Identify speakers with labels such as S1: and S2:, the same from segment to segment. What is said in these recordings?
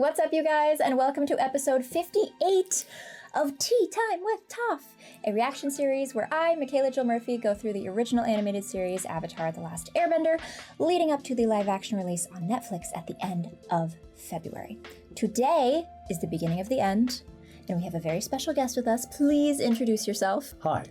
S1: What's up, you guys, and welcome to episode 58 of Tea Time with Toph, a reaction series where I, Michaela Jill Murphy, go through the original animated series Avatar: The Last Airbender, leading up to the live-action release on Netflix at the end of February. Today is the beginning of the end, and we have a very special guest with us. Please introduce yourself.
S2: Hi,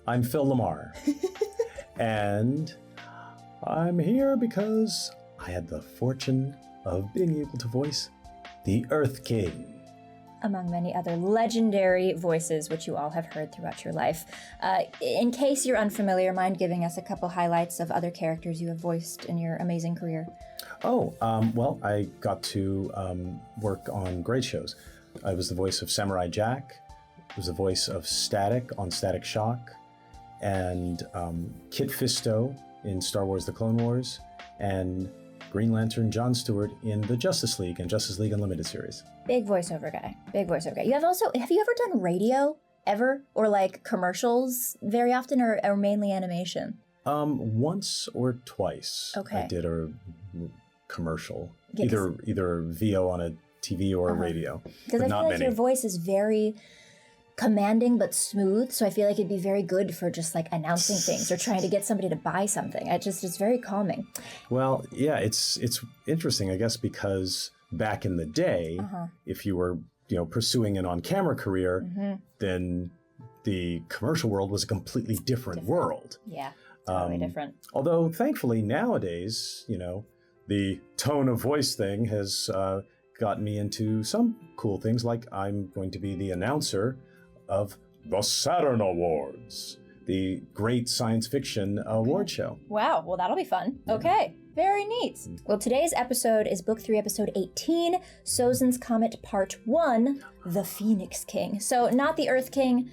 S2: I'm Phil LaMarr, and I'm here because I had the fortune of being able to voice the Earth King.
S1: Among many other legendary voices which you all have heard throughout your life. In case you're unfamiliar, mind giving us a couple highlights of other characters you have voiced in your amazing career?
S2: Well, I got to work on great shows. I was the voice of Samurai Jack, I was the voice of Static on Static Shock, and Kit Fisto in Star Wars: The Clone Wars, and Green Lantern John Stewart in the Justice League and Justice League Unlimited series. Big voiceover
S1: guy. Have you ever done radio? Ever? Or like commercials very often, or mainly animation?
S2: Once or twice.
S1: Okay.
S2: I did a commercial. Either VO on a TV or a radio.
S1: Because I feel like your voice is very commanding but smooth, so I feel like it'd be very good for just like announcing things or trying to get somebody to buy something. It's very calming.
S2: Well, yeah, it's interesting, I guess, because back in the day, if you were pursuing an on-camera career, then the commercial world was a completely different world.
S1: Yeah, totally different.
S2: Although thankfully nowadays, the tone of voice thing has gotten me into some cool things, like I'm going to be the announcer of the Saturn Awards, the great science fiction award show.
S1: Wow, well that'll be fun. Yeah. Okay, very neat. Well, today's episode is Book 3, Episode 18, Sozin's Comet Part 1, The Phoenix King. So not the Earth King,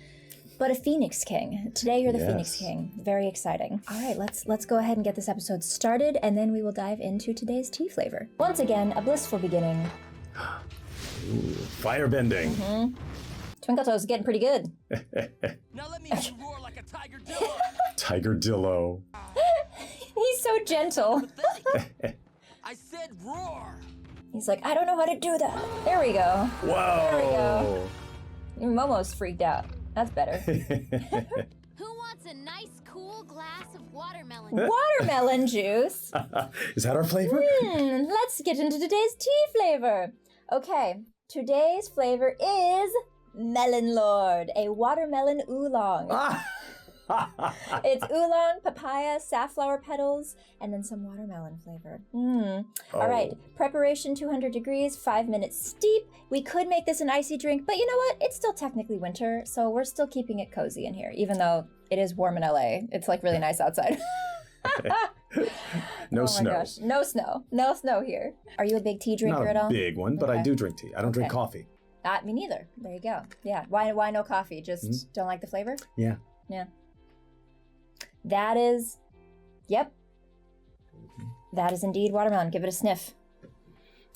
S1: but a Phoenix King. Today you're the Phoenix King. Very exciting. All right, let's go ahead and get this episode started, and then we will dive into today's tea flavor. Once again, a blissful beginning.
S2: Ooh, firebending.
S1: Twinkle Toes is getting pretty good.
S3: Now let me have you roar like a Tiger Dillo.
S2: Tiger Dillo.
S1: He's so gentle.
S3: I said roar.
S1: He's like, I don't know how to do that. There we go.
S2: Whoa.
S1: There we go. Momo's freaked out. That's better.
S4: Who wants a nice, cool glass of watermelon?
S1: Watermelon juice?
S2: Is that our flavor?
S1: Let's get into today's tea flavor. Okay, today's flavor is Melon Lord, a watermelon oolong. It's oolong, papaya, safflower petals, and then some watermelon flavor. All right, preparation 200 degrees, 5 minutes steep. We could make this an icy drink, but you know what? It's still technically winter, so we're still keeping it cozy in here, even though it is warm in LA. It's like really nice outside.
S2: No snow.
S1: Gosh. No snow here. Are you a big tea drinker at all?
S2: Not a big one, but I do drink tea. I don't drink coffee.
S1: Me neither. There you go. Yeah. Why no coffee? Just don't like the flavor?
S2: Yeah.
S1: That is, that is indeed watermelon. Give it a sniff.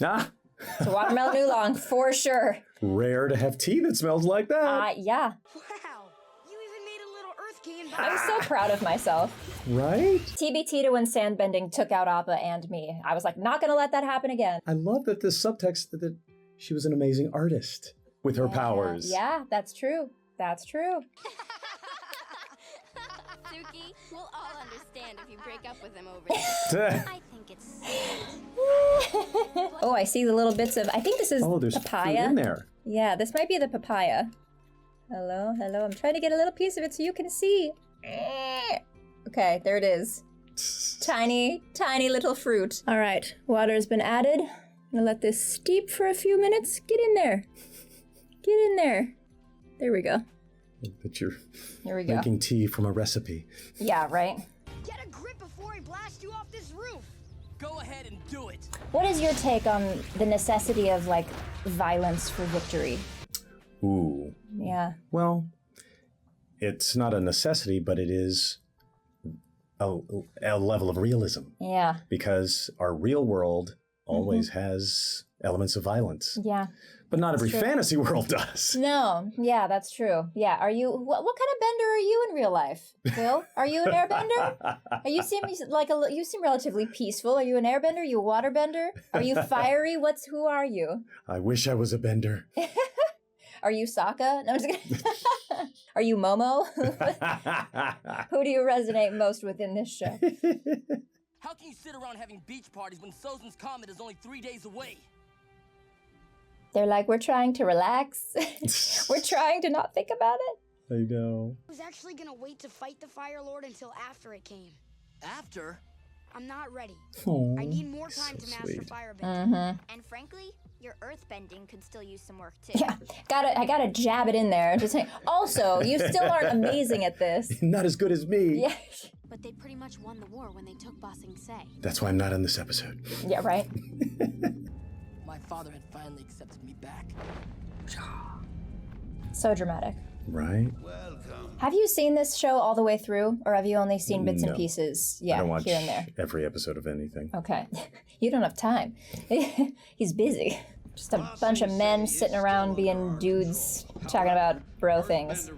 S1: It's a watermelon oolong for sure.
S2: Rare to have tea that smells like that.
S1: Yeah.
S4: Wow, you even made a little Earth King.
S1: I'm so proud of myself.
S2: Right?
S1: TBT to when sandbending took out Appa and me. I was like, not gonna let that happen again.
S2: I love that this subtext that she was an amazing artist with her powers.
S1: Yeah, that's true. Suki,
S4: we'll all understand if you break up with him over this. I think it's
S1: Oh, I see the little bits of, I think this is
S2: there's
S1: papaya.
S2: Fruit in there.
S1: Yeah, this might be the papaya. Hello. I'm trying to get a little piece of it so you can see. Okay, there it is. Tiny little fruit. All right, water's been added. I'm gonna let this steep for a few minutes. Get in there. There we go.
S2: That you're
S1: Here we go.
S2: making tea from a recipe.
S1: Yeah, right?
S4: Get a grip before I blast you off this roof.
S3: Go ahead and do it.
S1: What is your take on the necessity of, like, violence for victory?
S2: Ooh.
S1: Yeah.
S2: Well, it's not a necessity, but it is a level of realism.
S1: Yeah.
S2: Because our real world always has elements of violence.
S1: Yeah.
S2: But not every
S1: true.
S2: fantasy world does.
S1: No, yeah, that's true. Yeah, are you, what kind of bender are you in real life, Phil? Are you an airbender? You seem like you seem relatively peaceful. Are you an airbender? Are you a waterbender? Are you fiery? Who are you?
S2: I wish I was a bender.
S1: Are you Sokka? No, I'm just kidding. Are you Momo? Who do you resonate most with in this show?
S3: How can you sit around having beach parties when Sozin's Comet is only 3 days away?
S1: They're like, we're trying to relax. We're trying to not think about it.
S2: I know.
S5: I was actually gonna wait to fight the Fire Lord until after it came.
S3: After?
S5: I'm not ready.
S2: Aww,
S5: I need more time
S2: so
S5: to master
S2: sweet.
S5: firebending.
S4: And frankly, your earthbending could still use some work too.
S1: Yeah, I gotta jab it in there. Just saying. Also, you still aren't amazing at this.
S2: Not as good as me.
S1: Yeah.
S6: But they pretty much won the war when they took Ba Sing Se.
S2: That's why I'm not in this episode.
S1: Yeah, right?
S3: My father had finally accepted me back.
S1: So dramatic.
S2: Right?
S1: Have you seen this show all the way through, or have you only seen bits and
S2: No.
S1: pieces?
S2: I
S1: Yeah,
S2: don't watch
S1: here and there.
S2: every episode of anything.
S1: Okay. You don't have time. He's busy. Just a bunch of men sitting around being dudes talking about bro things.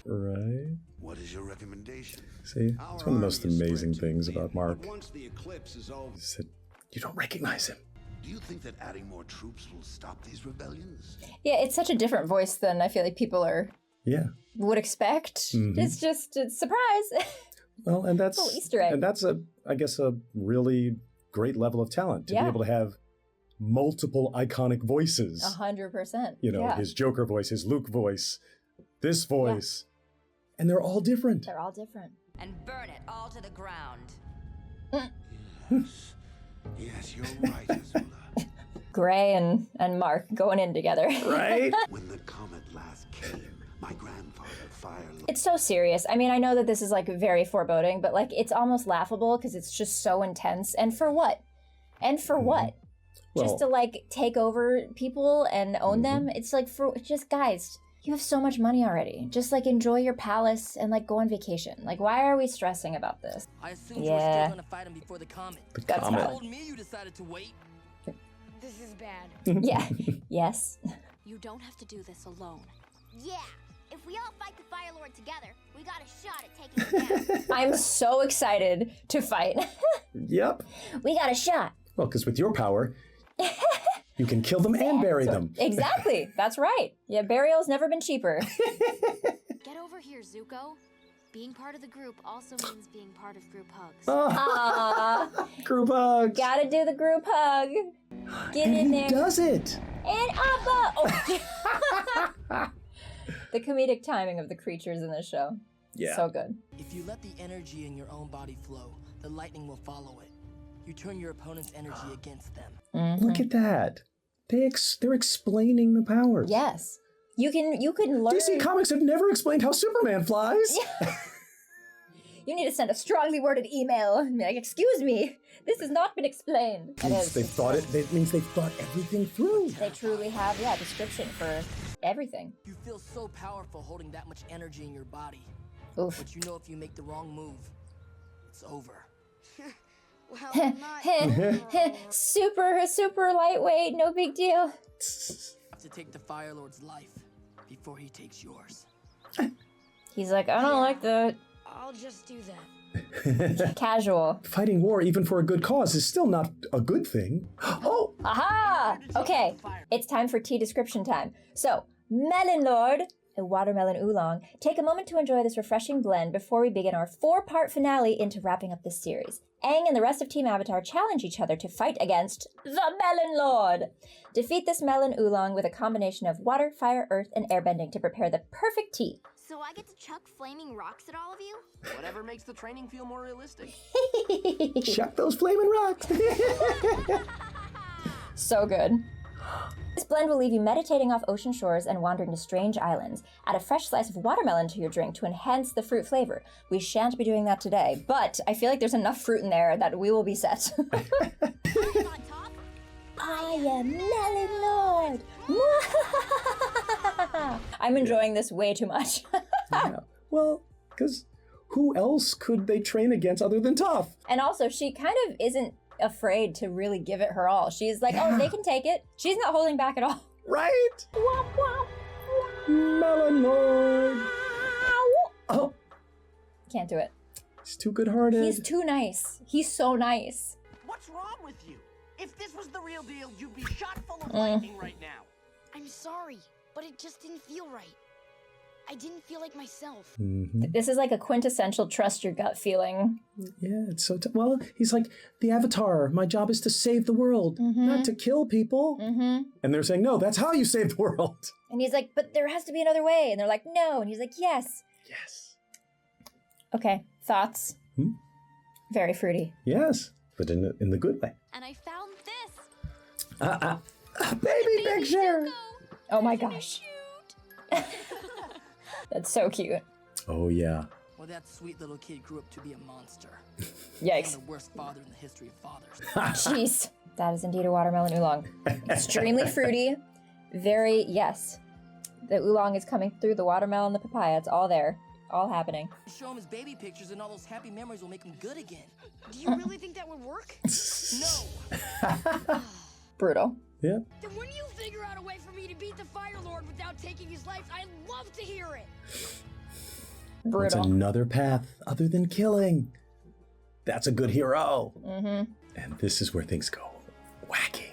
S2: Right?
S7: What is your recommendation?
S2: See, it's one of the most amazing things about Mark.
S7: Once the eclipse is over,
S2: Is that you don't recognize him.
S7: do you think that adding more troops will stop these rebellions?
S1: Yeah, it's such a different voice than I feel like people
S2: Yeah.
S1: would expect.
S2: Mhm.
S1: It's just a surprise.
S2: Well, and that's
S1: Little Easter egg.
S2: and that's I guess a really great level of talent to
S1: Yeah.
S2: be able to have multiple iconic voices.
S1: 100%.
S2: You know,
S1: yeah.
S2: his Joker voice, his Luke voice, this voice, and they're all different.
S1: They're all different.
S8: And burn it all to the ground.
S7: Yes. Yes, you're right, Azula.
S1: Gray and Mark going in together.
S2: Right?
S7: When the comet last came, my grandfather, Fire Lord,
S1: It's so serious. I mean, I know that this is like very foreboding, but like it's almost laughable because it's just so intense. And for what? And for what?
S2: Well-
S1: Just to like take over people and own them? It's like for just guys, you have so much money already. Just like enjoy your palace and like go on vacation. Like why are we stressing about this?
S3: I assumed you
S1: Yeah.
S3: were still gonna fight him before the Comet.
S1: That's
S3: You
S1: valid.
S3: told me you decided to wait.
S5: This is bad.
S1: Yeah. Yes.
S6: You don't have to do this alone.
S4: Yeah, if we all fight the Fire Lord together, we got a shot at taking him down.
S1: I'm so excited to fight.
S2: Yep.
S1: We got a shot.
S2: Well, because with your power, you can kill them and bury them.
S1: Exactly. That's right. Yeah, burial's never been cheaper.
S6: Get over here, Zuko. Being part of the group also means being part of group hugs.
S1: Aww.
S2: Group hugs.
S1: Gotta do the group hug. Get
S2: And
S1: in
S2: he
S1: there.
S2: does it.
S1: And Appa! Oh. The comedic timing of the creatures in this show.
S2: Yeah.
S1: So good.
S3: If you let the energy in your own body flow, the lightning will follow it. You turn your opponent's energy against them.
S2: Look at that. They're explaining the powers.
S1: Yes. You can learn.
S2: DC Comics have never explained how Superman flies.
S1: You need to send a strongly worded email. And be like, excuse me, this has not been explained. It is.
S2: They've thought it. That means they've thought everything through.
S1: They truly have, a description for everything.
S3: You feel so powerful holding that much energy in your body.
S1: Oof.
S3: But you know if you make the wrong move, it's over.
S5: Well, not
S1: Super lightweight, no big deal.
S3: To take the Fire Lord's life before he takes yours.
S1: He's like, I don't like that.
S5: I'll just do that.
S1: Casual.
S2: Fighting war, even for a good cause, is still not a good thing. Oh,
S1: Aha! Okay, it's time for tea description time. So, Melon Lord, a watermelon oolong, take a moment to enjoy this refreshing blend before we begin our 4-part finale into wrapping up this series. Aang and the rest of Team Avatar challenge each other to fight against the Melon Lord. Defeat this melon oolong with a combination of water, fire, earth, and airbending to prepare the perfect tea.
S4: So I get to chuck flaming rocks at all of you?
S3: Whatever makes the training feel more realistic.
S2: chuck those flaming rocks.
S1: So good. This blend will leave you meditating off ocean shores and wandering to strange islands. Add a fresh slice of watermelon to your drink to enhance the fruit flavor. We shan't be doing that today, but I feel like there's enough fruit in there that we will be set.
S4: On top?
S1: I am Melon Lord! I'm enjoying this way too much.
S2: Yeah. Well, because who else could they train against other than Toph?
S1: And also, she kind of isn't afraid to really give it her all. She's like, oh, they can take it. She's not holding back at all.
S2: Right? Melon Lord. Oh.
S1: Can't do it.
S2: He's too good-hearted.
S1: He's too nice. He's so nice.
S9: What's wrong with you? If this was the real deal, you'd be shot full of lightning right now.
S5: I'm sorry, but it just didn't feel right. I didn't feel like myself.
S2: Mm-hmm.
S1: This is like a quintessential trust your gut feeling.
S2: Yeah, it's so... well, he's like, the Avatar, my job is to save the world, not to kill people. And they're saying, no, that's how you save the world.
S1: And he's like, but there has to be another way. And they're like, no. And he's like, yes.
S2: Yes.
S1: Okay, thoughts? Very fruity.
S2: Yes, but in the good way.
S6: And I found this.
S2: Baby picture!
S1: Oh my gosh. That's so cute.
S2: Oh, yeah.
S3: Well, that sweet little kid grew up to be a monster.
S1: Yikes.
S3: The worst father in the history of fathers.
S1: Jeez. That is indeed a watermelon oolong. Extremely fruity. Very, yes. The oolong is coming through the watermelon, the papaya. It's all there. All happening.
S3: Show him his baby pictures and all those happy memories will make him good again.
S5: Do you really think that would work?
S3: No!
S1: Brutal.
S2: Yeah.
S5: Then when you figure out a way for me to beat the Fire Lord without taking his life, I'd love to hear it.
S2: What's
S1: Brutal.
S2: another path other than killing? That's a good hero. And this is where things go wacky.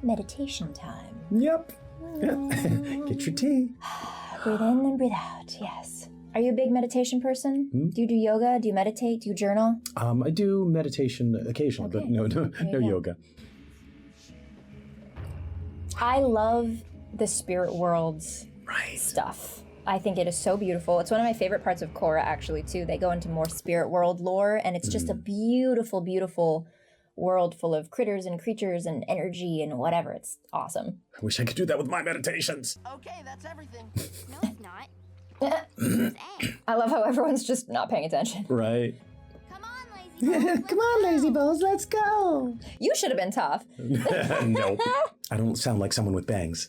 S1: Meditation time.
S2: Yep. Get your tea.
S1: Breathe in and breathe out. Yes. Are you a big meditation person? Do you do yoga? Do you meditate? Do you journal?
S2: I do meditation occasionally,
S1: Okay.
S2: but no yoga.
S1: I love the spirit world's stuff. I think it is so beautiful. It's one of my favorite parts of Korra, actually, too. They go into more spirit world lore, and it's just a beautiful, beautiful world full of critters and creatures and energy and whatever. It's awesome.
S2: I wish I could do that with my meditations.
S9: Okay, that's everything.
S4: No, it's not. There's Aang.
S1: I love how everyone's just not paying attention.
S2: Right.
S4: Come on, lazy bones.
S2: Come on, lazy bones, let's go.
S1: You should have been Toph.
S2: Nope. I don't sound like someone with bangs.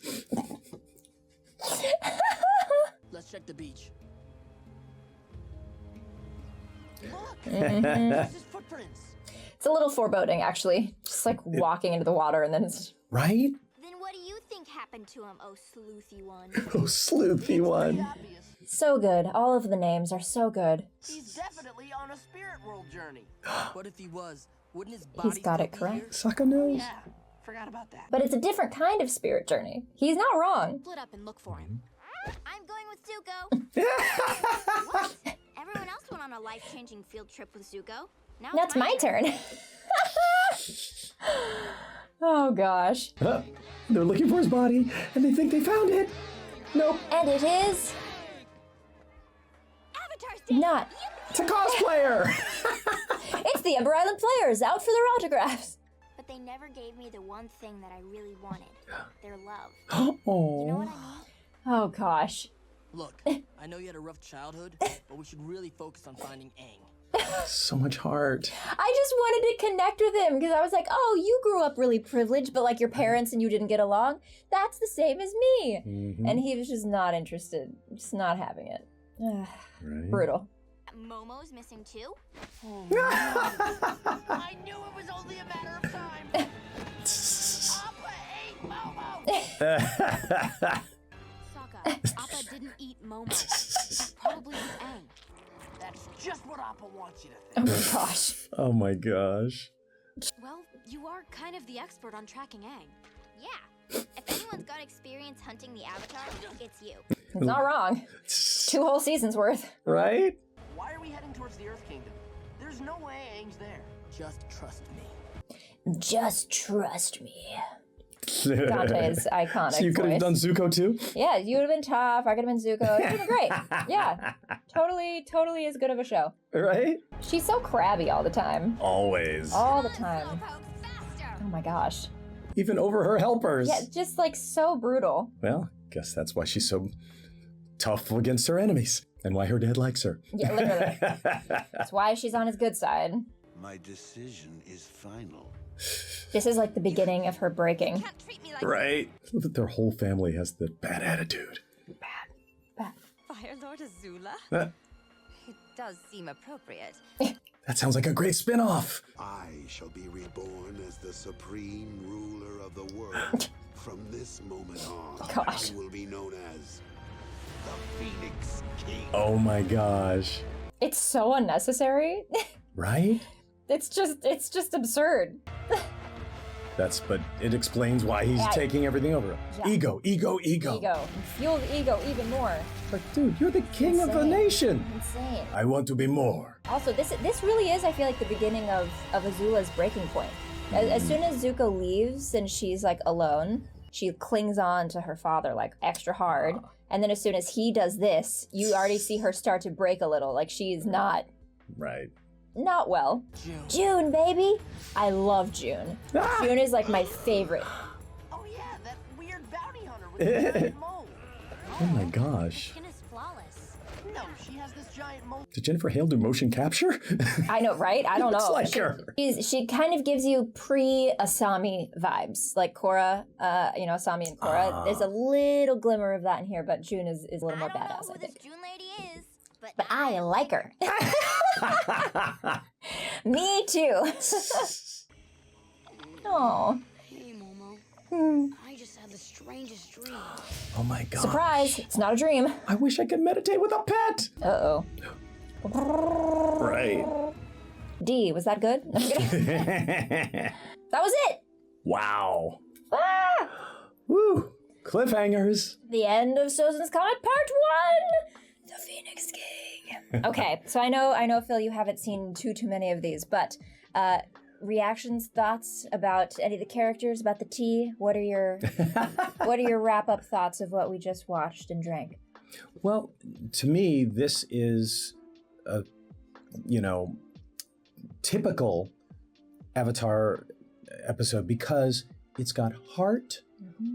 S3: Let's check the beach.
S9: Look! This is footprints.
S1: It's a little foreboding, actually. Just like walking into the water and then it's...
S2: Right?
S4: Then what do you think happened to him, oh sleuthy one?
S2: Oh, sleuthy one.
S9: Obvious.
S1: So good. All of the names are so good.
S9: He's definitely on a spirit world journey.
S3: What if he was? Wouldn't his body
S1: He's got
S3: still
S1: it
S3: be
S1: correct.
S2: Sokka knows.
S9: Yeah, forgot about that.
S1: But it's a different kind of spirit journey. He's not wrong.
S6: Split up and look for him.
S4: I'm going with Zuko. What? Everyone else went on a life-changing field trip with Zuko. Now
S1: Now
S4: it's
S1: it's my turn. Oh gosh.
S2: They're looking for his body, and they think they found it. Nope.
S1: And it is
S4: Avatar's
S1: not.
S2: It's a cosplayer.
S1: It's the Ember Island players out for their autographs.
S4: But they never gave me the one thing that I really wanted. Their love.
S2: Oh.
S4: You know what I mean?
S1: Oh gosh.
S3: Look, I know you had a rough childhood, but we should really focus on finding Aang.
S2: So much heart.
S1: I just wanted to connect with him because I was like, oh, you grew up really privileged, but like your parents and you didn't get along. That's the same as me. And he was just not interested, just not having it. Ugh,
S2: Right.
S1: brutal.
S4: Momo's missing too?
S9: I knew it was only a matter of time. Appa ate Momo.
S6: Sokka, Appa didn't eat Momo. That probably was Aang.
S9: That's just what Appa wants you to
S1: Oh
S9: think.
S1: my gosh.
S2: Oh my gosh.
S6: Well, you are kind of the expert on tracking Aang.
S4: Yeah. If anyone's got experience hunting the Avatar, it's you.
S1: It's not wrong. 2 whole seasons worth.
S2: Right?
S9: Why are we heading towards the Earth Kingdom? There's no way Aang's there.
S3: Just trust me.
S1: Just trust me. Dante's iconic
S2: So you could have done
S1: voice.
S2: Zuko too?
S1: Yeah, you would have been tough. I could have been Zuko. It would have been great. Yeah. Totally as good of a show.
S2: Right?
S1: She's so crabby all the time.
S2: Always.
S1: All the time.
S4: Slowpoke, faster!
S1: Oh my gosh.
S2: Even over her helpers.
S1: Yeah, just like so brutal.
S2: Well, guess that's why she's so tough against her enemies and why her dad likes her.
S1: Yeah, literally. That's why she's on his good side.
S7: My decision is final.
S1: This is like the beginning of her breaking.
S6: Can't treat me like
S2: Right? That their whole family has the bad attitude.
S1: Bad.
S8: Fire Lord Azula?
S2: Uh,
S8: It does seem appropriate.
S2: That sounds like a great spin-off.
S7: I shall be reborn as the supreme ruler of the world. From this moment on,
S1: Gosh.
S7: I will be known as the Phoenix King.
S2: Oh my gosh.
S1: It's so unnecessary.
S2: Right?
S1: It's just absurd.
S2: But it explains why he's taking everything over.
S1: Yeah.
S2: Ego.
S1: Ego. Fuel the ego even more.
S2: Like, dude, you're the king of the nation.
S1: Insane.
S2: I want to be more.
S1: Also, this really is, I feel like, the beginning of Azula's breaking point. As soon as Zuko leaves and she's like alone, she clings on to her father like extra hard. And then as soon as he does this, you already see her start to break a little. Like she's not well. June, baby. I love June. June is like my favorite.
S9: Oh yeah, that weird bounty hunter with the giant mole.
S2: Oh my gosh.
S6: Skin is flawless.
S9: No, she has this giant mole.
S2: Did Jennifer Hale do motion capture?
S1: I know, right? I don't know.
S2: Looks like her.
S1: She kind of gives you pre-Asami vibes, like Korra, Asami and Korra. There's a little glimmer of that in here, but June is a little more badass, I think.
S4: This June lady is,
S1: But I like her. Me too. Oh.
S5: Hey, Momo. I just had the strangest dream.
S2: Oh my god.
S1: Surprise! It's not a dream.
S2: I wish I could meditate with a pet.
S1: Uh-oh.
S2: Right.
S1: D, was that good? That was it!
S2: Wow.
S1: Ah!
S2: Woo. Cliffhangers.
S1: The end of Sozin's Comet Part 1! The Phoenix King. Okay, so I know, Phil, you haven't seen too many of these, but reactions, thoughts about any of the characters, about the tea? What are your wrap-up thoughts of what we just watched and drank?
S2: Well, to me, this is a, typical Avatar episode because it's got heart,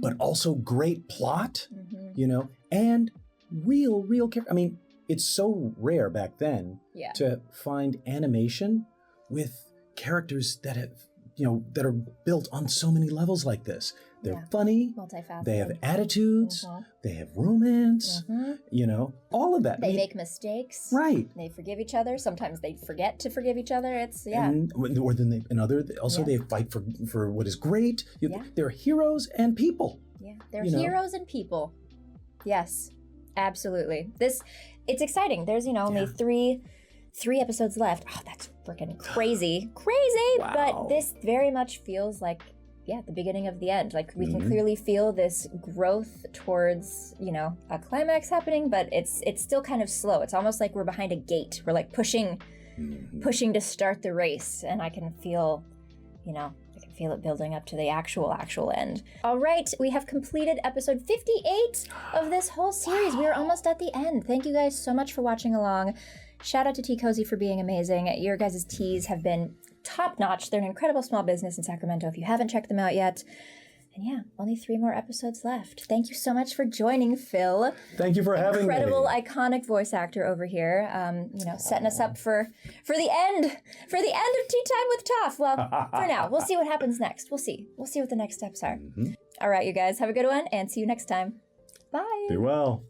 S2: but also great plot, and real character. I mean, it's so rare back then to find animation with characters that have, that are built on so many levels like this. They're funny,
S1: multifaceted.
S2: They have attitudes, they have romance, all of that.
S1: They make mistakes.
S2: Right.
S1: They forgive each other. Sometimes they forget to forgive each other. It's,
S2: And, or then they fight for what is great. They're heroes and people.
S1: Yeah, they're heroes and people. Yes, absolutely. It's exciting. There's, only three episodes left. Oh, that's freaking crazy.
S2: Wow.
S1: But this very much feels like, the beginning of the end. Like, we can clearly feel this growth towards, a climax happening, but it's still kind of slow. It's almost like we're behind a gate. We're like pushing to start the race, and I can feel, feel it building up to the actual end. All right, we have completed episode 58 of this whole series. We are almost at the end. Thank you guys so much for watching along. Shout out to Tea Cozy for being amazing. Your guys' teas have been top-notch. They're an incredible small business in Sacramento if you haven't checked them out yet. And only 3 more episodes left. Thank you so much for joining, Phil.
S2: Thank you for having me.
S1: Incredible, iconic voice actor over here. Setting us up for the end of Tea Time with Toph. Well, for now, we'll see what happens next. We'll see what the next steps are. All right, you guys, have a good one, and see you next time. Bye.
S2: Be well.